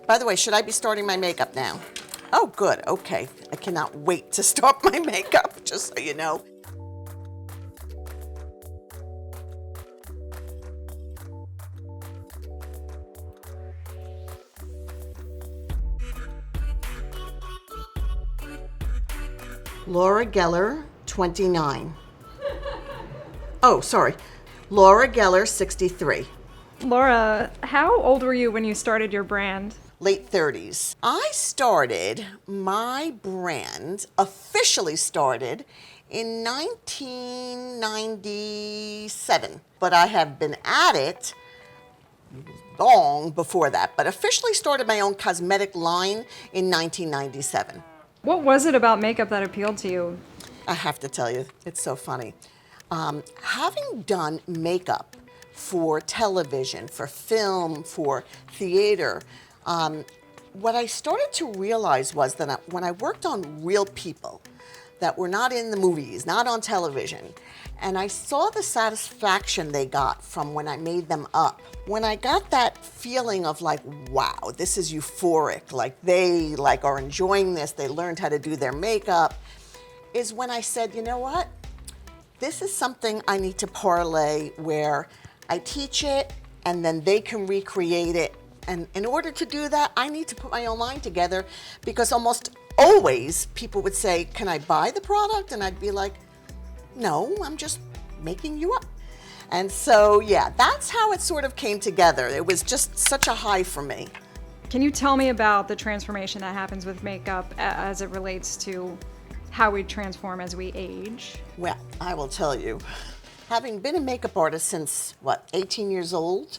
By the way, should I be starting my makeup now? Oh, good. Okay. I cannot wait to start my makeup, just so you know. Laura Geller, 29. Oh, sorry. Laura Geller, 63. Laura, how old were you when you started your brand? Late 30s. I started my brand, officially started in 1997, but I have been at it long before that, but officially started my own cosmetic line in 1997. What was it about makeup that appealed to you? I have to tell you, it's so funny. Having done makeup for television, for film, for theater, what I started to realize was that when I worked on real people that were not in the movies, not on television, and I saw the satisfaction they got from when I made them up, when I got that feeling of like, wow, this is euphoric, like they are enjoying this, they learned how to do their makeup, is when I said, you know what? This is something I need to parlay where I teach it and then they can recreate it. And in order to do that, I need to put my own line together, because almost always people would say, can I buy the product? And I'd be like, no, I'm just making you up. And so, yeah, that's how it sort of came together. It was just such a high for me. Can you tell me about the transformation that happens with makeup as it relates to how we transform as we age? Well, I will tell you, having been a makeup artist since, 18 years old,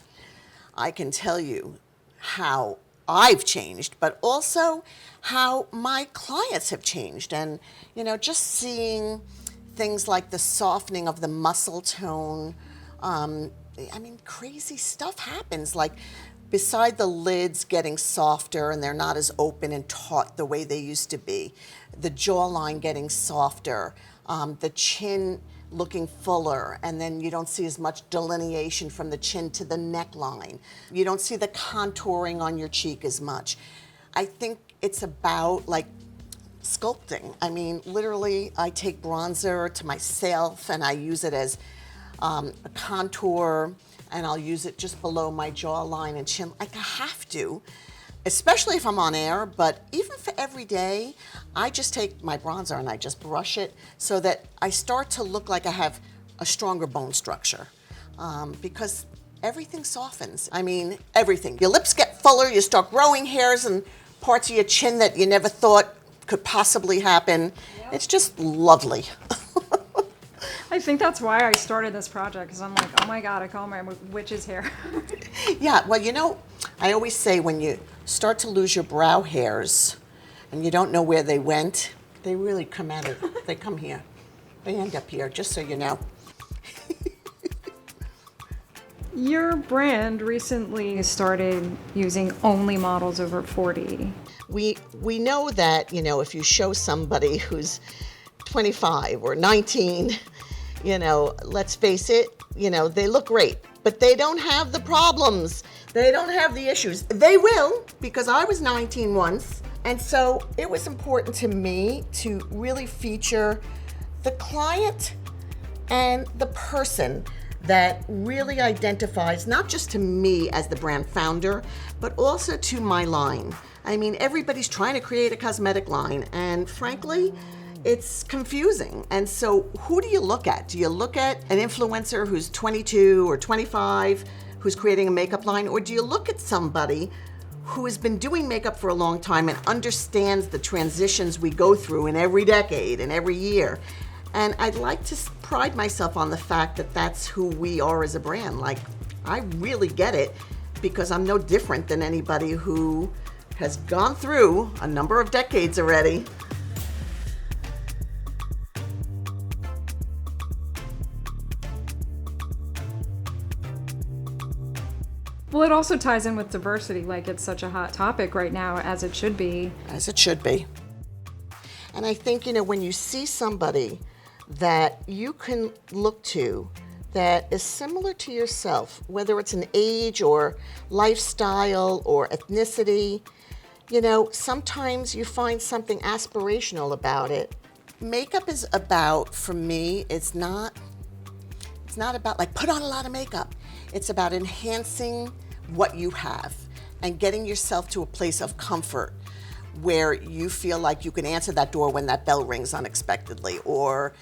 I can tell you how I've changed, but also how my clients have changed. And, just seeing things like the softening of the muscle tone, crazy stuff happens, like beside the lids getting softer and they're not as open and taut the way they used to be, the jawline getting softer, the chin looking fuller, and then you don't see as much delineation from the chin to the neckline. You don't see the contouring on your cheek as much. I think it's about sculpting. Literally, I take bronzer to myself and I use it as a contour, and I'll use it just below my jawline and chin. I have to, especially if I'm on air, but even for every day, I just take my bronzer and I just brush it so that I start to look like I have a stronger bone structure, because everything softens. Everything. Your lips get fuller, you start growing hairs and parts of your chin that you never thought could possibly happen. Yep. It's just lovely. I think that's why I started this project, because I'm like, oh my God, I call my witch's hair. Yeah, well, I always say when you start to lose your brow hairs and you don't know where they went, they really come out of, they come here. They end up here, just so you know. Your brand recently started using only models over 40. We know that, if you show somebody who's 25 or 19, let's face it, they look great, but they don't have the problems. They don't have the issues. They will, because I was 19 once. And so it was important to me to really feature the client and the person that really identifies not just to me as the brand founder, but also to my line. Everybody's trying to create a cosmetic line, and frankly, it's confusing. And so who do you look at? Do you look at an influencer who's 22 or 25 who's creating a makeup line, or do you look at somebody who has been doing makeup for a long time and understands the transitions we go through in every decade and every year? And I'd like to pride myself on the fact that that's who we are as a brand. I really get it, because I'm no different than anybody who has gone through a number of decades already. Well, it also ties in with diversity, it's such a hot topic right now, as it should be. As it should be. And I think, when you see somebody that you can look to that is similar to yourself, whether it's an age or lifestyle or ethnicity. You know, sometimes you find something aspirational about it. Makeup is about, for me, it's not about like put on a lot of makeup. It's about enhancing what you have and getting yourself to a place of comfort where you feel like you can answer that door when that bell rings unexpectedly, or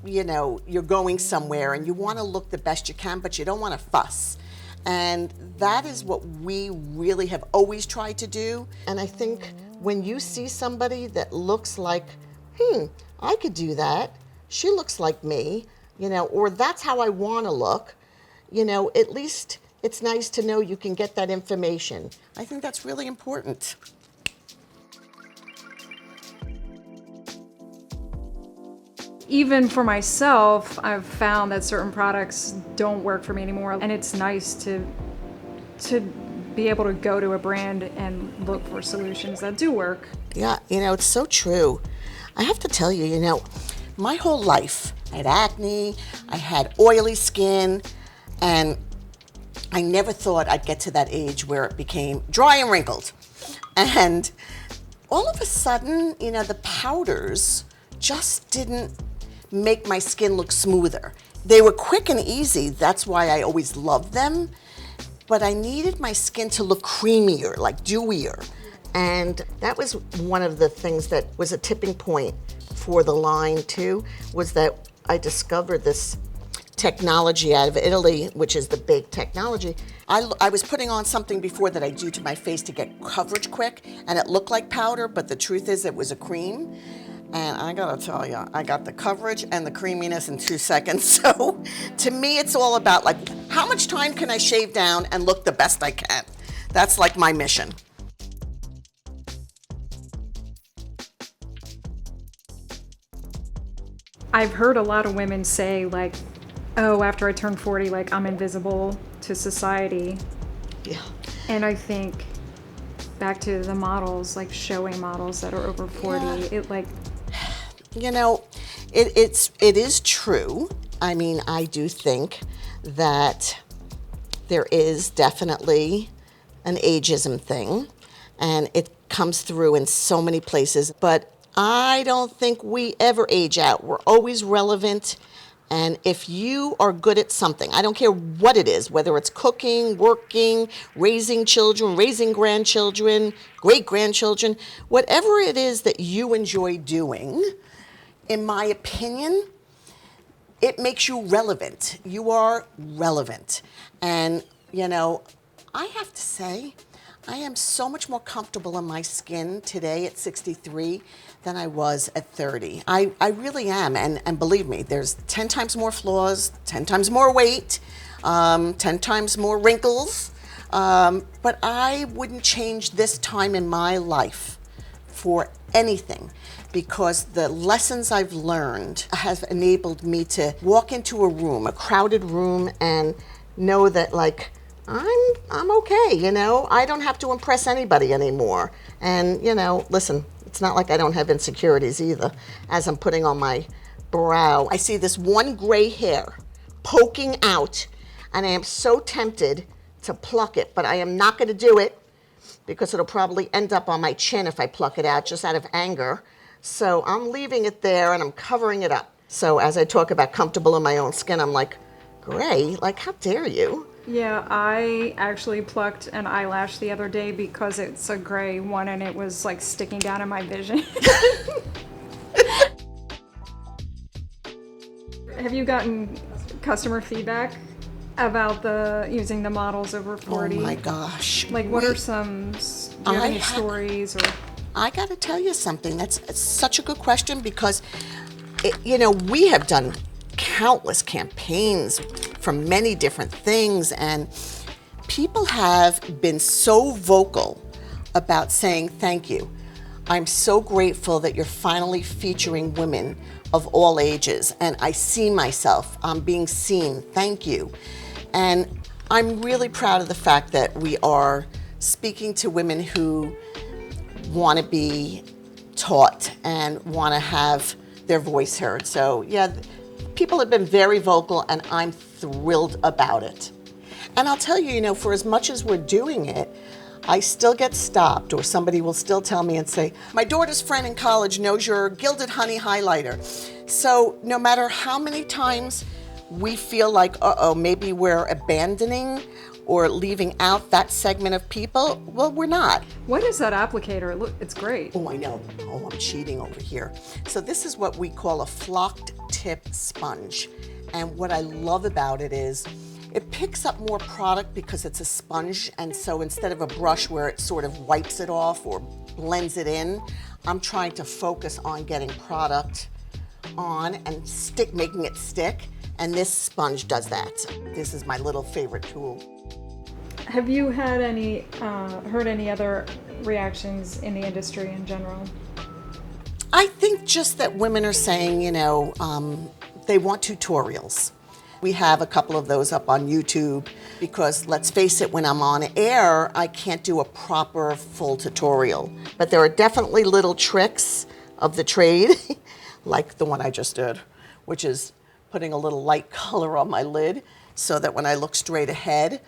you know, you're going somewhere and you want to look the best you can, but you don't want to fuss. And that is what we really have always tried to do. And I think when you see somebody that looks like, I could do that, she looks like me, you know, or that's how I want to look, you know, at least it's nice to know you can get that information. I think that's really important. Even for myself, I've found that certain products don't work for me anymore, and it's nice to be able to go to a brand and look for solutions that do work. Yeah, you know, it's so true. I have to tell you, you know, my whole life, I had acne, I had oily skin, and I never thought I'd get to that age where it became dry and wrinkled. And all of a sudden, you know, the powders just didn't make my skin look smoother. They were quick and easy, that's why I always loved them, but I needed my skin to look creamier, like dewier. And that was one of the things that was a tipping point for the line too, was that I discovered this technology out of Italy, which is the bake technology. I was putting on something before that I do to my face to get coverage quick, and it looked like powder, but the truth is it was a cream. And I gotta tell you, I got the coverage and the creaminess in 2 seconds. So to me, it's all about like, how much time can I shave down and look the best I can? That's like my mission. I've heard a lot of women say like, oh, after I turn 40, like I'm invisible to society. Yeah. And I think back to the models, like showing models that are over 40, it like, you know, it is true. I mean, I do think that there is definitely an ageism thing, and it comes through in so many places, but I don't think we ever age out. We're always relevant, and if you are good at something, I don't care what it is, whether it's cooking, working, raising children, raising grandchildren, great-grandchildren, whatever it is that you enjoy doing, in my opinion, it makes you relevant. You are relevant. And, you know, I have to say, I am so much more comfortable in my skin today at 63 than I was at 30. I really am. And believe me, there's 10 times more flaws, 10 times more weight, 10 times more wrinkles. But I wouldn't change this time in my life for anything, because the lessons I've learned have enabled me to walk into a room, a crowded room, and know that like I'm okay, you know? I don't have to impress anybody anymore. And, you know, listen, it's not like I don't have insecurities either. As I'm putting on my brow, I see this one gray hair poking out, and I am so tempted to pluck it, but I am not going to do it because it'll probably end up on my chin if I pluck it out just out of anger. So I'm leaving it there and I'm covering it up. So as I talk about comfortable in my own skin, I'm like, gray? Like, how dare you? yeah, I actually plucked an eyelash the other day because it's a gray one and it was like sticking down in my vision. Have you gotten customer feedback about using the models over 40? Oh my gosh. Like, what are some, do you have any stories or? I got to tell you something. That's such a good question because, you know, we have done countless campaigns from many different things, and people have been so vocal about saying thank you. I'm so grateful that you're finally featuring women of all ages, and I see myself. I'm being seen. Thank you. And I'm really proud of the fact that we are speaking to women who want to be taught and want to have their voice heard. So yeah, People have been very vocal, and I'm thrilled about it. And I'll tell you, for as much as we're doing it, I still get stopped, or somebody will still tell me and say, my daughter's friend in college knows your Gilded Honey highlighter. So no matter how many times we feel like, maybe we're abandoning or leaving out that segment of people, well, we're not. What is that applicator? Look, it's great. Oh, I know. Oh, I'm cheating over here. So this is what we call a flocked tip sponge. And what I love about it is it picks up more product because it's a sponge. And so instead of a brush where it sort of wipes it off or blends it in, I'm trying to focus on getting product on and making it stick. And this sponge does that. This is my little favorite tool. Have you had heard any other reactions in the industry in general? I think just that women are saying, they want tutorials. We have a couple of those up on YouTube because, let's face it, when I'm on air, I can't do a proper full tutorial. But there are definitely little tricks of the trade, like the one I just did, which is putting a little light color on my lid so that when I look straight ahead,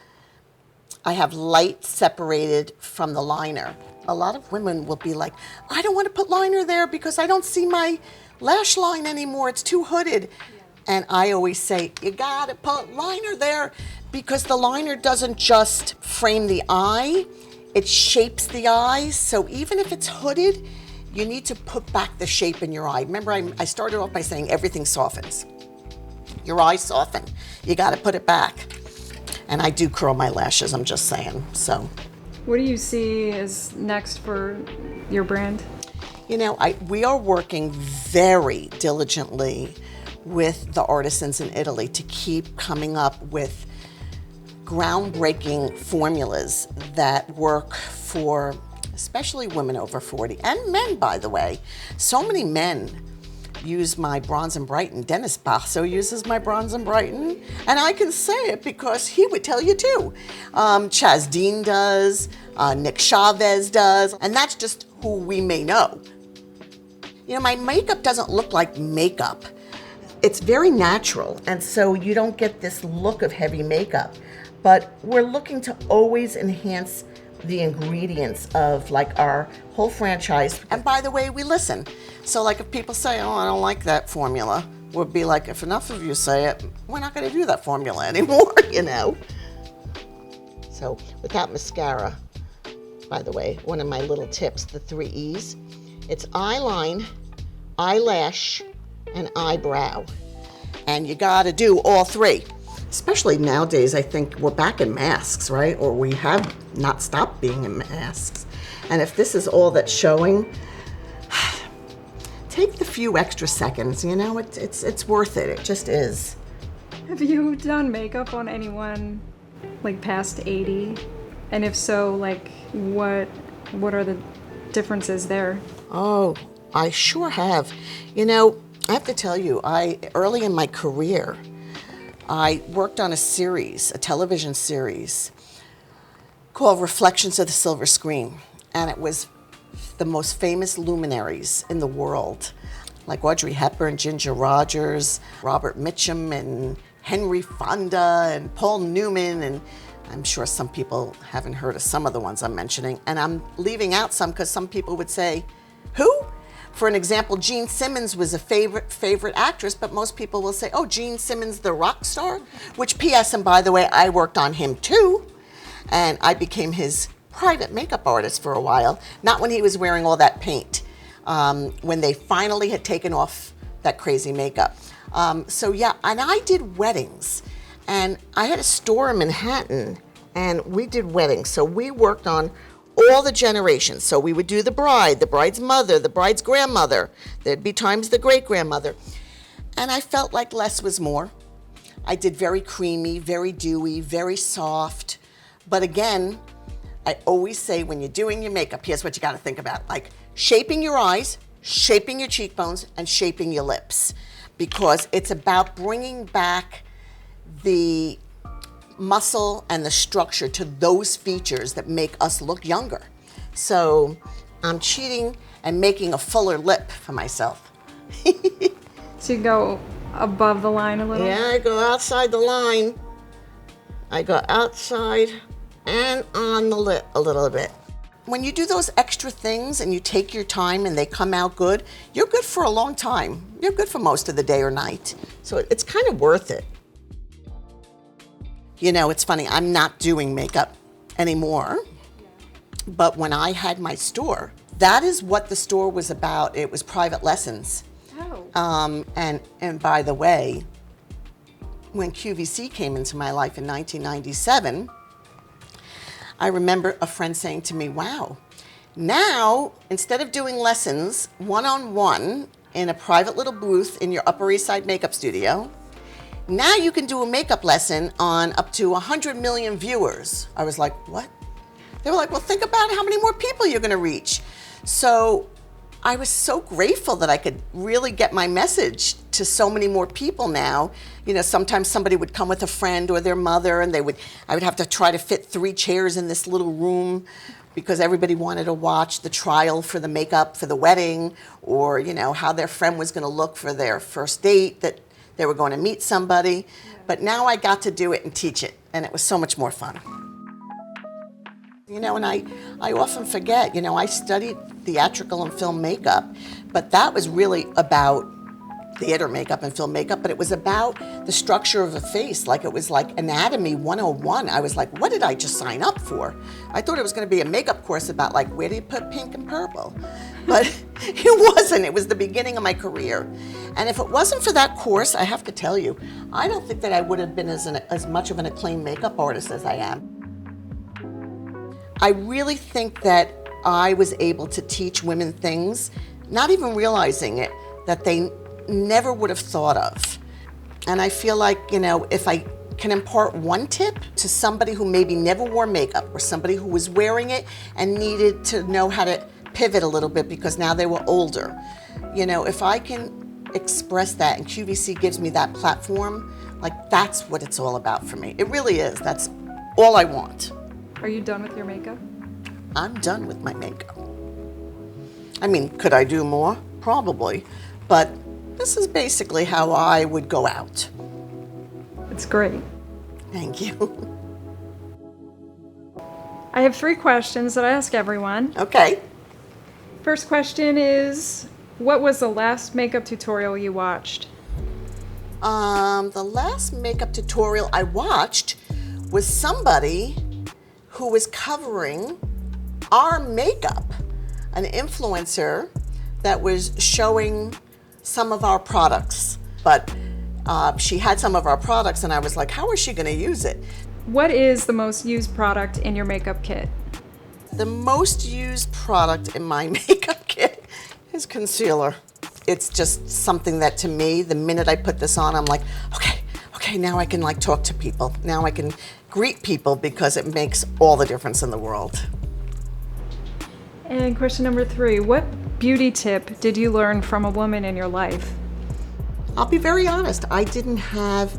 I have light separated from the liner. A lot of women will be like, I don't want to put liner there because I don't see my lash line anymore. It's too hooded. Yeah. And I always say, you gotta put liner there because the liner doesn't just frame the eye, it shapes the eyes. So even if it's hooded, you need to put back the shape in your eye. Remember, I started off by saying everything softens. Your eyes soften. You gotta put it back. And I do curl my lashes, I'm just saying, so. What do you see as next for your brand? We are working very diligently with the artisans in Italy to keep coming up with groundbreaking formulas that work for especially women over 40, and men, by the way. So many men use my Bronze and Brighten. Dennis Basso uses my Bronze and Brighten, and I can say it because he would tell you too. Chaz Dean does, Nick Chavez does, and that's just who we may know. My makeup doesn't look like makeup. It's very natural, and so you don't get this look of heavy makeup, but we're looking to always enhance the ingredients of our whole franchise. And by the way, we listen. So if people say, I don't like that formula, we'll be like, if enough of you say it, we're not gonna do that formula anymore, So with that mascara, by the way, one of my little tips, the 3 E's, it's eyeline, eyelash, and eyebrow. And you gotta do all 3. Especially nowadays, I think we're back in masks, right? Or we have not stopped being in masks. And if this is all that's showing, take the few extra seconds, it's worth it. It just is. Have you done makeup on anyone past 80? And if so, what are the differences there? Oh, I sure have. I have to tell you, early in my career, I worked on a television series called Reflections of the Silver Screen. And it was the most famous luminaries in the world, like Audrey Hepburn, Ginger Rogers, Robert Mitchum, and Henry Fonda, and Paul Newman, and I'm sure some people haven't heard of some of the ones I'm mentioning. And I'm leaving out some because some people would say, who? For an example, Gene Simmons was a favorite actress, but most people will say, oh, Gene Simmons, the rock star, which P.S., and by the way, I worked on him too, and I became his private makeup artist for a while, not when he was wearing all that paint, when they finally had taken off that crazy makeup. So yeah, and I did weddings, and I had a store in Manhattan, and we did weddings, so we worked on all the generations. So we would do the bride, the bride's mother, the bride's grandmother. There'd be times the great-grandmother. And I felt like less was more. I did very creamy, very dewy, very soft. But again, I always say when you're doing your makeup, here's what you got to think about. Shaping your eyes, shaping your cheekbones, and shaping your lips. Because it's about bringing back the muscle and the structure to those features that make us look younger. So I'm cheating and making a fuller lip for myself. So you go above the line a little? Yeah, I go outside the line. I go outside and on the lip a little bit. When you do those extra things and you take your time and they come out good, you're good for a long time. You're good for most of the day or night. So it's kind of worth it. You know, it's funny, I'm not doing makeup anymore. But when I had my store, that is what the store was about. It was private lessons. Oh. And by the way, when QVC came into my life in 1997, I remember a friend saying to me, wow, now instead of doing lessons one-on-one in a private little booth in your Upper East Side makeup studio, now you can do a makeup lesson on up to 100 million viewers. I was like, what? They were like, well, think about how many more people you're going to reach. So I was so grateful that I could really get my message to so many more people now. You know, sometimes somebody would come with a friend or their mother, and I would have to try to fit 3 chairs in this little room because everybody wanted to watch the trial for the makeup for the wedding, or, you know, how their friend was going to look for their first date, that they were going to meet somebody. But now I got to do it and teach it, and it was so much more fun. You know, and I often forget, you know, I studied theatrical and film makeup, but that was really about theater makeup and film makeup, but it was about the structure of a face. Like, it was like Anatomy 101. I was like, what did I just sign up for? I thought it was going to be a makeup course about, like, where do you put pink and purple? But it wasn't. It was the beginning of my career. And if it wasn't for that course, I have to tell you, I don't think that I would have been as much of an acclaimed makeup artist as I am. I really think that I was able to teach women things, not even realizing it, that they never would have thought of. And I feel like, you know, if I can impart one tip to somebody who maybe never wore makeup, or somebody who was wearing it and needed to know how to pivot a little bit because now they were older, you know, if I can express that and QVC gives me that platform, like, that's what it's all about for me. It really is. That's all I want. Are you done with your makeup? I'm done with my makeup. I mean, could I do more? Probably. But this is basically how I would go out. It's great. Thank you. I have 3 questions that I ask everyone. Okay. First question is, what was the last makeup tutorial you watched? The last makeup tutorial I watched was somebody who was covering our makeup, an influencer that was showing some of our products. But she had some of our products, and I was like, how is she going to use it? What is the most used product in your makeup kit? The most used product in my makeup kit is concealer. It's just something that, to me, the minute I put this on, I'm like, okay, now I can, like, talk to people. Now I can greet people, because it makes all the difference in the world. And question number 3, what beauty tip did you learn from a woman in your life? I'll be very honest, I didn't have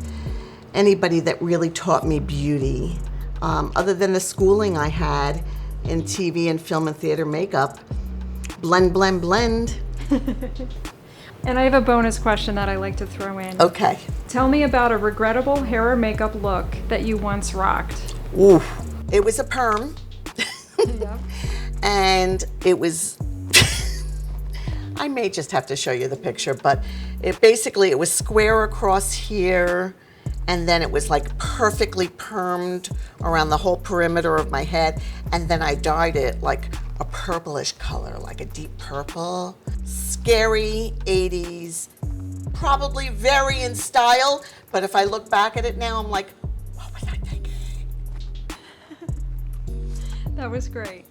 anybody that really taught me beauty. Other than the schooling I had in TV and film and theater makeup. Blend, blend, blend. And I have a bonus question that I like to throw in. Okay. Tell me about a regrettable hair or makeup look that you once rocked. Ooh, it was a perm. Yeah. And it was, I may just have to show you the picture, but it was square across here, and then it was like perfectly permed around the whole perimeter of my head, and then I dyed it like a purplish color, like a deep purple. Scary 80s, probably very in style, but if I look back at it now, I'm like, what was I thinking? That was great.